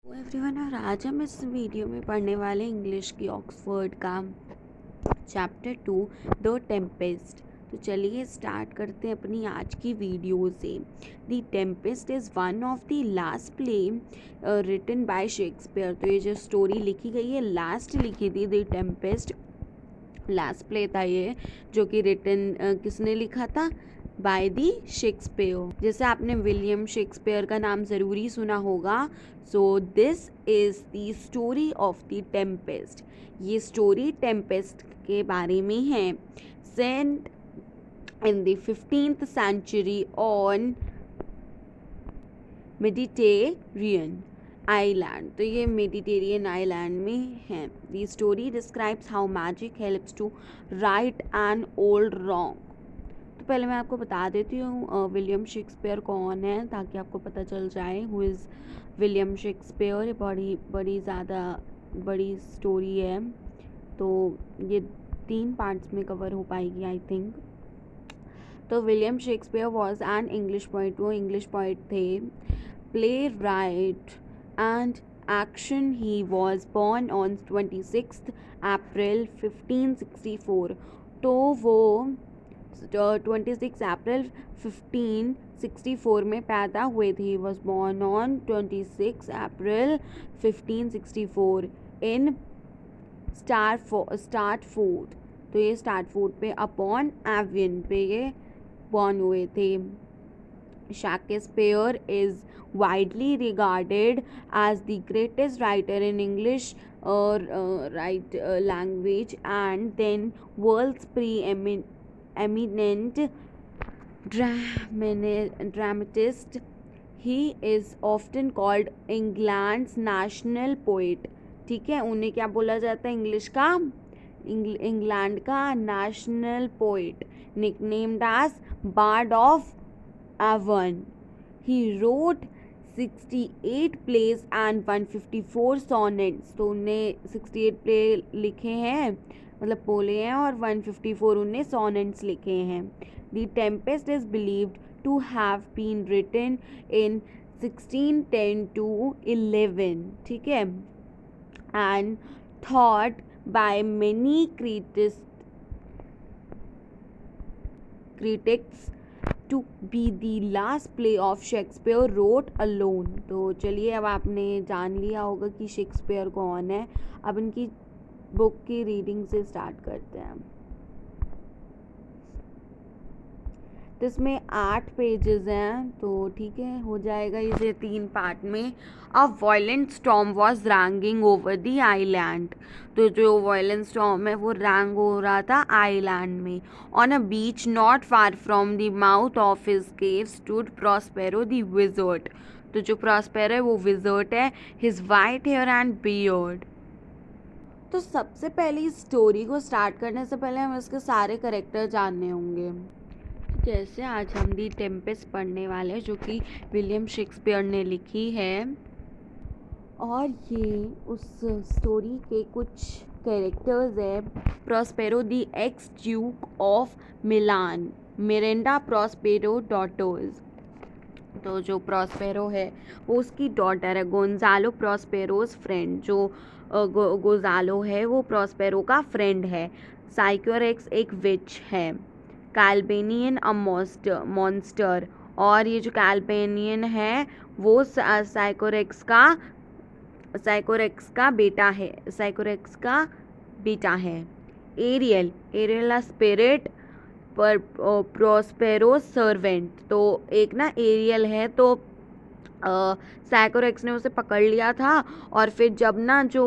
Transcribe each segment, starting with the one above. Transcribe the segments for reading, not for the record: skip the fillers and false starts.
Everyone, और आज हम इस वीडियो में पढ़ने वाले इंग्लिश की ऑक्सफोर्ड का चैप्टर 2 द टेम्पेस्ट। तो चलिए स्टार्ट करते हैं अपनी आज की वीडियो से। The Tempest is one of the last play written by Shakespeare. तो ये जो स्टोरी लिखी गई है, लास्ट लिखी थी द टेम्पेस्ट, लास्ट प्ले था ये, जो कि रिटन किसने लिखा था? By the Shakespeare. जैसे आपने विलियम शेक्सपियर का नाम ज़रूरी सुना होगा। So this is the story of the Tempest. ये स्टोरी टेम्पेस्ट के बारे में है। Set in the 15th century on Mediterranean island. तो ये मेडिटेरियन आइलैंड में है। The story describes how magic helps to right an old wrong. तो पहले मैं आपको बता देती हूँ विलियम शेक्सपियर कौन है, ताकि आपको पता चल जाए हु इज़ विलियम शेक्सपियर। ये बड़ी ज़्यादा बड़ी स्टोरी है, तो ये 3 पार्ट्स में कवर हो पाएगी आई थिंक। तो William Shakespeare was an English poet. वो इंग्लिश पोइट थे, playwright and action. He was born on 26th April 1564. तो वो 26 अप्रैल 1564 में पैदा हुए थे। He was born on 26 April 1564 in स्टार्टफोर्ड। तो ये स्टार्टफोर्ड पे अपॉन एवियन पे ये बॉर्न हुए थे। Shakespeare is widely regarded as the greatest writer in English language and then world's eminent dramatist. He is often called England's national poet. ठीक है, उन्हें क्या बोला जाता है? इंग्लिश का, इंग्लैंड का national poet, nicknamed as Bard of Avon. He wrote 68 plays and 154 sonnets. तो उनने 68 प्ले लिखे हैं, मतलब बोले हैं, और 154 उनने sonnets लिखे हैं। The Tempest is believed to have been written in 1610 to 11, ठीक है, and thought by many critics to be the last play of Shakespeare wrote alone. तो चलिए, अब आपने जान लिया होगा कि शेक्सपियर कौन है। अब इनकी बुक की रीडिंग से स्टार्ट करते हैं। तो इसमें 8 पेजेस हैं, तो ठीक है, हो जाएगा इसे 3 पार्ट में। अ violent storm was ragging over the island. तो जो वायलेंट स्टॉर्म है वो रैंग हो रहा था आइलैंड में। On a beach not far from the mouth of his cave stood Prospero the wizard. तो जो प्रॉस्पेरो है वो विज़र्ड है, his white hair and beard. तो सबसे पहले इस स्टोरी को स्टार्ट करने से पहले हमें इसके सारे कैरेक्टर जानने होंगे। जैसे आज हम दी टेम्पेस्ट पढ़ने वाले हैं, जो कि विलियम शेक्सपियर ने लिखी है, और ये उस स्टोरी के कुछ कैरेक्टर्स है। Prospero the ex duke of Milan, Miranda Prospero daughters. तो जो प्रॉस्पेरो है वो उसकी डॉटर है, गोंजालो प्रॉस्पेरोस फ्रेंड। जो गोजालो है वो प्रॉस्पेरो का फ्रेंड है। साइकोरेक्स एक विच है। कैल्पेनियन अ मॉन्स्टर, और ये जो कैल्पेनियन है वो साइकोरेक्स का बेटा है। एरियल अ स्पिरिट पर प्रॉस्पेरो सर्वेंट। तो एक ना एरियल है, तो साइकोरेक्स ने उसे पकड़ लिया था, और फिर जब ना जो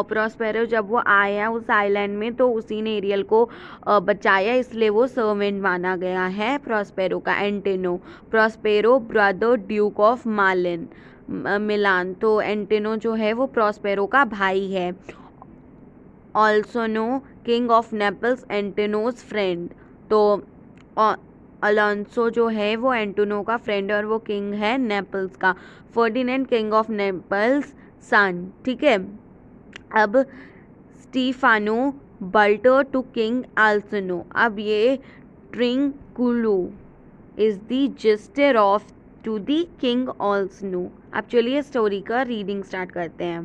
प्रॉस्पेरो जब वो आया उस आइलैंड में, तो उसी ने एरियल को बचाया, इसलिए वो सर्वेंट माना गया है प्रॉस्पेरो का। Antonio Prospero brother duke of Milan. तो एंटेनो जो है वो प्रॉस्पेरो का भाई है। ऑल्सोनो king of Naples, Antonio's friend. तो अलोंसो जो है वो एंटोनो का फ्रेंड है, और वो किंग है नेपल्स का। फर्डिनेंड किंग ऑफ नेपल्स सन, ठीक है। अब स्टीफानो बल्टर टू किंग अल्सनो। अब ये ट्रिंकुलो is the Juster of to the king also knew. अब चलिए स्टोरी का रीडिंग स्टार्ट करते हैं.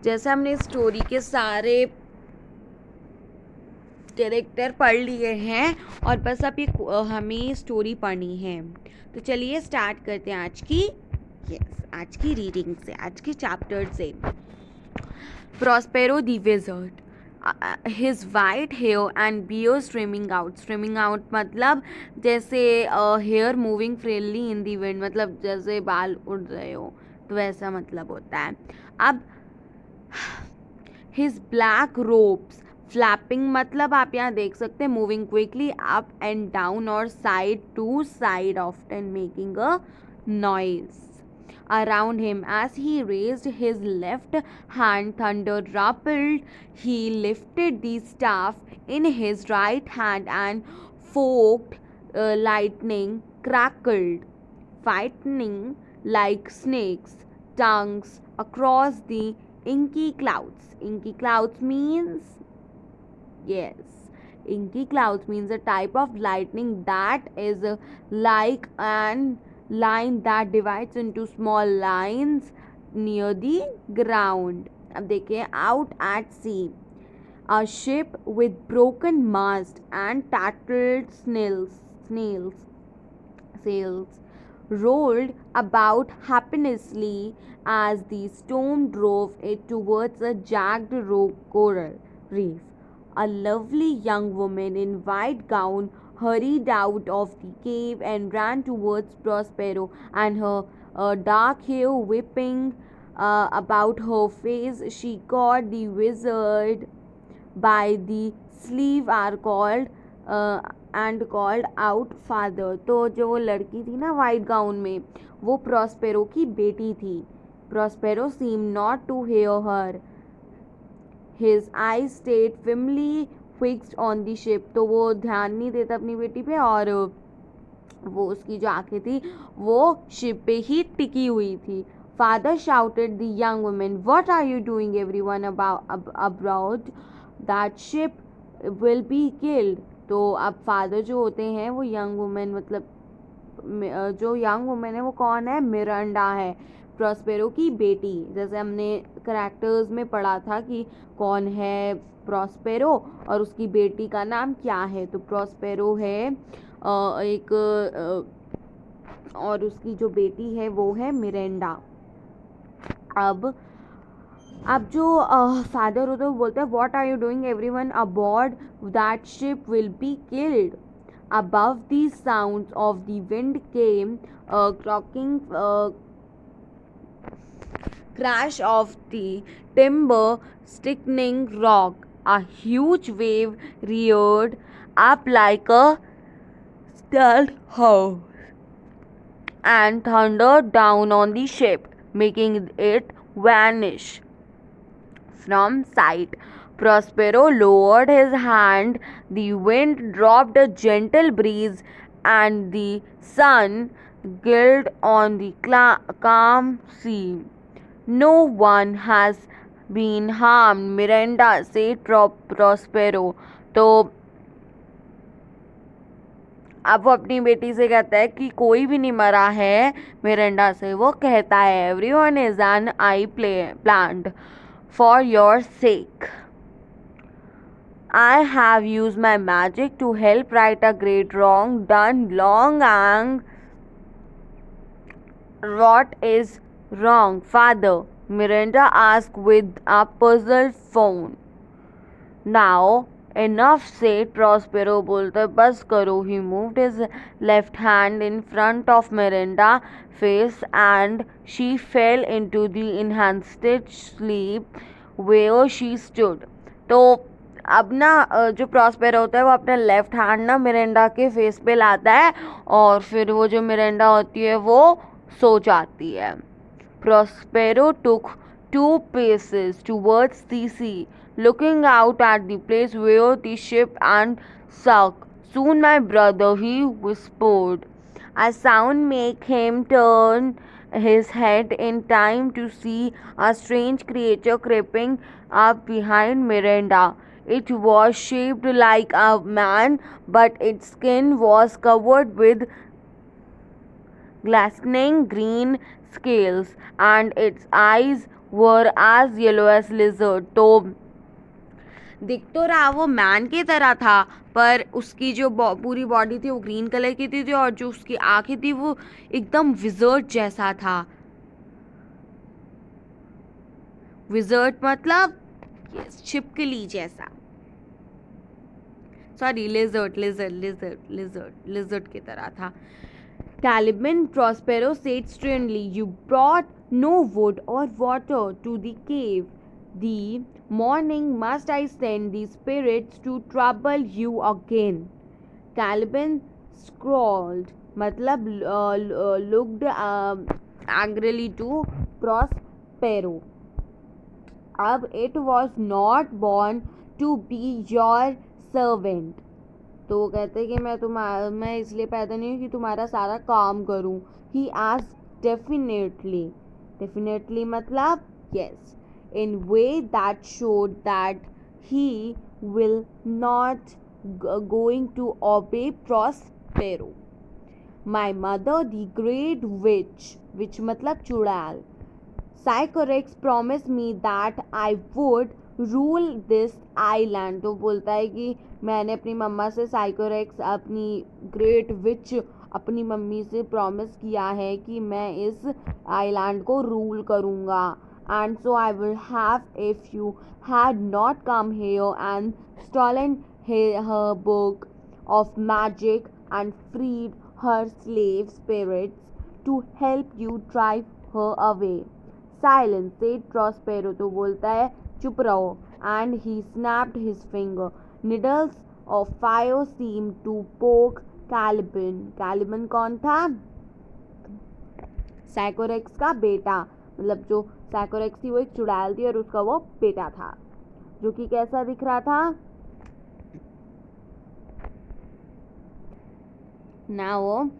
जैसे हमने स्टोरी के सारे कैरेक्टर पढ़ लिए हैं और बस अब ये हमें स्टोरी पढ़नी है. तो चलिए स्टार्ट करते हैं आज की रीडिंग से, आज के चैप्टर से. Prospero the wizard. His white hair and beard streaming out मतलब जैसे hair moving freely in the wind, मतलब जैसे बाल उड़ रहे हो तो वैसा मतलब होता है. अब his black robes flapping मतलब आप यहाँ देख सकते हैं moving quickly up and down or side to side, often making a noise around him. As he raised his left hand, thunder rumbled. He lifted the staff in his right hand and forked. Lightning crackled, frightening like snakes' tongues across the inky clouds. Inky clouds means, yes, inky clouds means a type of lightning that is like an line that divides into small lines near the ground. अब देखिए, out at sea, a ship with broken mast and tattered sails rolled about happinessly as the storm drove it towards a jagged coral reef. A lovely young woman in white gown hurried out of the cave and ran towards Prospero, and her dark hair whipping about her face. She caught the wizard by the sleeve and called out father. तो जो वो लड़की थी ना white gown में, वो Prospero की बेटी थी. Prospero seemed not to hear her. His eyes stayed firmly fixed on the ship. तो वो ध्यान नहीं देता अपनी बेटी पे और वो उसकी जो आंखें थी वो शिप पे ही टिकी हुई थी. Father shouted the young woman, "What are you doing, everyone abroad? That ship will be killed." तो अब फादर जो होते हैं वो यंग वुमेन, मतलब जो यंग वुमेन है वो कौन है? मिरांडा है, प्रॉस्पेरो की बेटी. जैसे हमने करैक्टर्स में पढ़ा था कि कौन है प्रॉस्पेरो और उसकी बेटी का नाम क्या है. तो प्रॉस्पेरो है एक और उसकी जो बेटी है वो है मिरांडा. अब जो फादर होता है वो बोलता है, "what are you doing everyone aboard? That ship will be killed." Above the sounds of the wind came a crash of the timber striking rock. A huge wave reared up like a stunned house and thundered down on the ship, making it vanish from sight. Prospero lowered his hand. The wind dropped a gentle breeze, and the sun glowed on the calm sea. "No one has been harmed," Miranda said Prospero. तो अब वो अपनी बेटी से कहता है कि कोई भी नहीं मरा है. मिरांडा से वो कहता है, "Everyone is an I planned for your sake. I have used my magic to help right a great wrong done long ago." "What is wrong, father?" Miranda asked with a puzzled frown. "Now enough said," Prospero बोलता है, "बस करो." He moved his left hand in front of Miranda's face and she fell into the enhanced sleep where she stood. तो अब ना जो Prospero होता है वो अपना लेफ्ट हैंड ना मिरांडा के फेस पे लाता है और फिर वो जो मिरांडा होती है वो सो जाती है. Prospero took 2 paces towards the sea, looking out at the place where the ship had sunk. "Soon, my brother," he whispered. A sound made him turn his head in time to see a strange creature creeping up behind Miranda. It was shaped like a man, but its skin was covered with glistening green scales, and its eyes were as yellow as lizard. तो दिख तो रहा वो man की तरह था, पर उसकी जो पूरी बॉडी थी वो ग्रीन कलर की थी और जो उसकी आंखें थी वो एकदम विजर्ड जैसा था. विजर्ड मतलब छिपकली जैसा, sorry lizard lizard lizard lizard lizard की तरह था. Caliban Prospero said sternly, "You brought no wood or water to the cave. The morning must I send the spirits to trouble you again?" Caliban scowled, मतलब looked angrily to Prospero. अब it was not born to be your servant. तो वो कहते कि मैं इसलिए पैदा नहीं हूँ कि तुम्हारा सारा काम करूँ. ही आज डेफिनेटली मतलब yes, in way that showed that he will not going to obey Prospero. My mother the great witch मतलब चुड़ैल, Sycorax promise me that I would rule this island. तो बोलता है कि मैंने अपनी मम्मा से, साइकोरेक्स अपनी ग्रेट विच अपनी मम्मी से प्रॉमिस किया है कि मैं इस आइलैंड को रूल करूँगा. And so I will have if you had not come here and stolen her book of magic and freed her slave spirits to help you drive her away. Silence, said Prospero. तो बोलता है चुप रहो. And he snapped his finger. Needles of fire seemed to poke Caliban. Caliban कौन था? साइकोरेक्स का बेटा, मतलब जो साइकोरेक्स थी वो एक चुड़ैल थी और उसका वो बेटा था, जो कि कैसा दिख रहा था. Now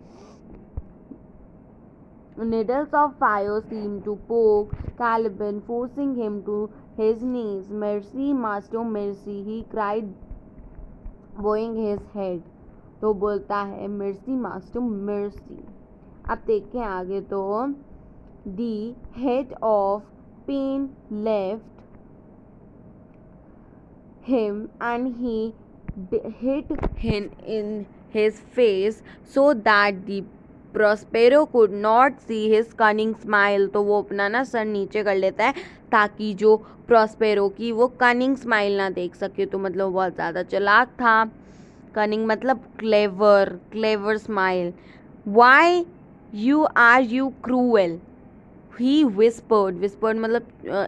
needles of fire seemed to poke Caliban, forcing him to his knees. "Mercy, master, mercy," he cried, bowing his head. तो बोलता है mercy, master, mercy. अब देखें आगे तो the head of pain left him and he hit him in his face so that the Prospero could not see his cunning smile. तो वो अपना ना सर नीचे कर लेता है ताकि जो Prospero की वो cunning smile ना देख सके. तो मतलब बहुत ज़्यादा चालाक था. cunning मतलब clever smile. "Why are you cruel?" he whispered मतलब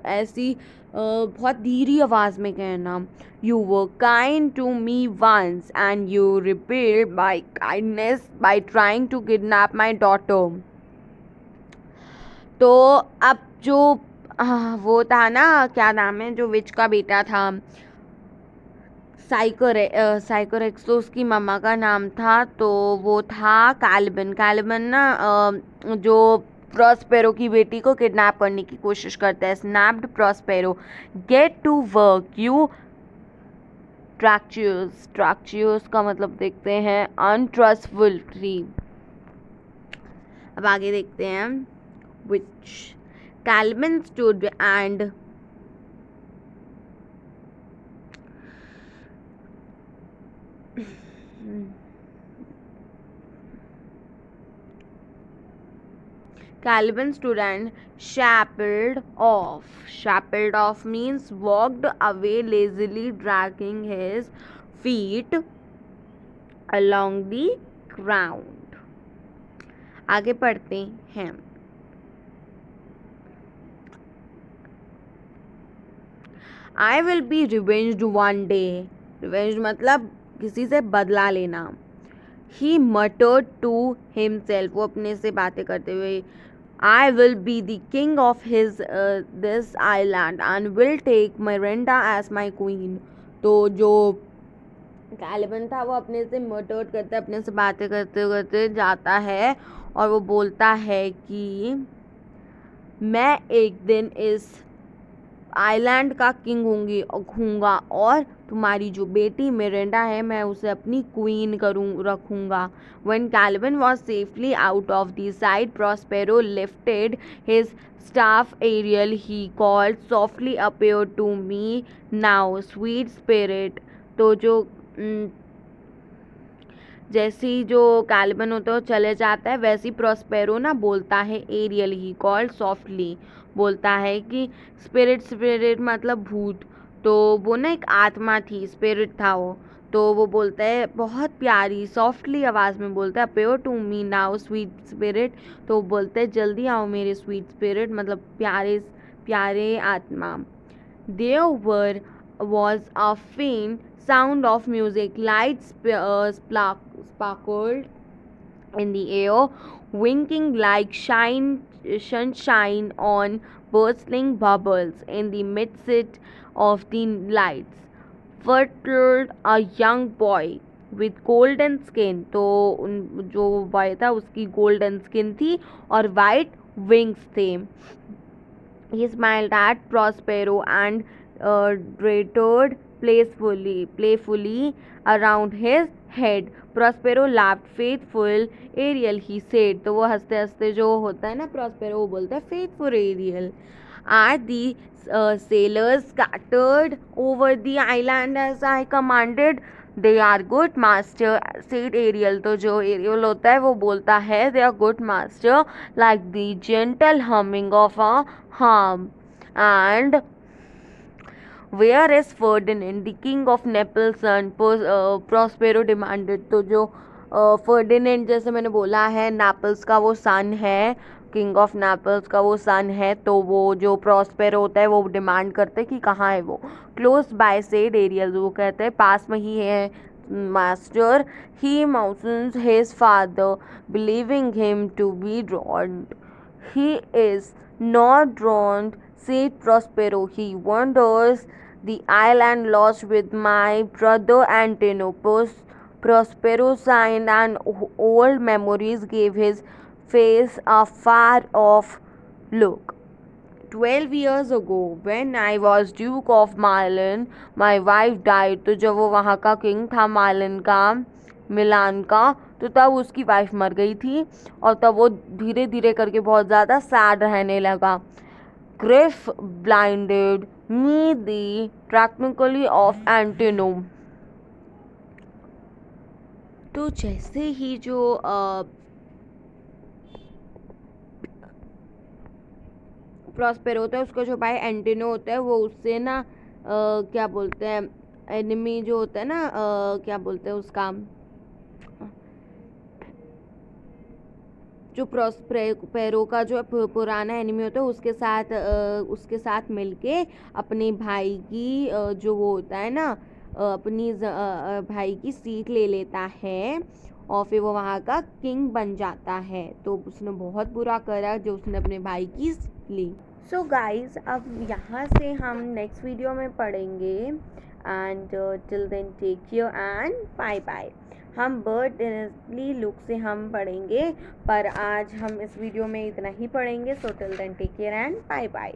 ऐसी बहुत धीरी आवाज़ में कहना. "You were kind to me once and you repaid my kindness by trying to kidnap my daughter." तो अब जो वो था ना, क्या नाम है, जो विच का बेटा था, साइकोरेक्स, तो उसकी मम्मा का नाम था, तो वो था कैलिबन ना जो प्रॉस्पेरो की बेटी को किडनैप करने की कोशिश करता है. Snapped Prospero, "get to work you treacherous" का मतलब देखते हैं अनट्रस्टवर्दी. अब आगे देखते हैं. Which Caliban stood and Caliban stood and shambled off. Shambled off means walked away lazily, dragging his feet along the ground. आगे पढ़ते हैं. I will be revenged one day. Revenge मतलब किसी से बदला लेना. He muttered to himself. वो अपने से बातें करते हुए. "I will be the king of this island and will take Miranda as my queen." तो जो कैलिबन था वो अपने से मटर्ड करते, अपने से बातें करते करते जाता है और वो बोलता है कि मैं एक दिन इस आइलैंड का किंग हूँगा और तुम्हारी जो बेटी मिरेंडा है मैं उसे अपनी क्वीन रखूँगा. When Calvin was safely out of the sight, Prospero lifted his staff. Ariel, he called softly, appear to me now, sweet spirit. तो जो जैसे ही जो कैल्विन होता है वो चले जाता है, वैसे ही प्रोस्पेरो ना बोलता है, एरियल ही कॉल्ड सॉफ्टली, बोलता है कि स्पिरिट मतलब भूत. तो वो ना एक आत्मा थी, स्पिरिट था वो. तो वो बोलता है बहुत प्यारी सॉफ्टली आवाज़ में बोलता है, appear to me now sweet spirit. तो वो बोलते हैं जल्दी आओ मेरे स्वीट स्पिरिट, मतलब प्यारे प्यारे आत्मा. There was a faint sound of music. Lights sparkled in the air, winking like sunshine on bursting bubbles. In the midst of the lights fluttered a young boy with golden skin. तो जो boy था उसकी golden skin थी और white wings थे. He smiled at Prospero and darted playfully around his head. Prospero laughed. Faithful Ariel, he said. तो वो हंसते हंसते जो होता है ना Prospero, वो बोलता है faithful Ariel. Are the sailors scattered over the island as I commanded? They are good master, said Ariel. तो जो Ariel होता है वो बोलता है they are good master, like the gentle humming of a harp. And where is Ferdinand, the king of Naples son? Prospero demanded. तो जो Ferdinand जैसे मैंने बोला है नेपल्स का वो सन है, किंग ऑफ नेपल्स का वो सन है. तो वो जो प्रॉस्पेरो होता है वो डिमांड करते हैं कि कहाँ है वो. क्लोज बाय सेड एरियल, वो कहते हैं पास में ही है master. He mountains his father believing him to be drowned. He is not drowned, said Prospero. He wanders the island lost with my brother Antino. Prospero sighed, and old memories gave his face a far-off look. 12 years ago, when I was Duke of Milan, my wife died. तो जब वो वहाँ का king था मिलान का, तो तब उसकी वाइफ मर गई थी और तब वो धीरे धीरे करके बहुत ज़्यादा सैड रहने लगा. Grief blinded me the tragically of Antino. तो जैसे ही जो प्रॉस्पेरो होता है उसका जो भाई एंटिनो होता है वो उससे ना क्या बोलते हैं, एनिमी जो होता है ना क्या बोलते हैं उसका, जो प्रोस्पेरो का जो पुराना एनिमी होता है उसके साथ मिलके अपने भाई की जो वो होता है ना अपनी भाई की सीट ले लेता है और फिर वो वहाँ का किंग बन जाता है. तो उसने बहुत बुरा करा जो उसने अपने भाई की ली. सो गाइज, अब यहाँ से हम नेक्स्ट वीडियो में पढ़ेंगे. And till then take care and bye bye. हम बर्डली लुक से हम पढ़ेंगे, पर आज हम इस वीडियो में इतना ही पढ़ेंगे. So till then take care and bye bye.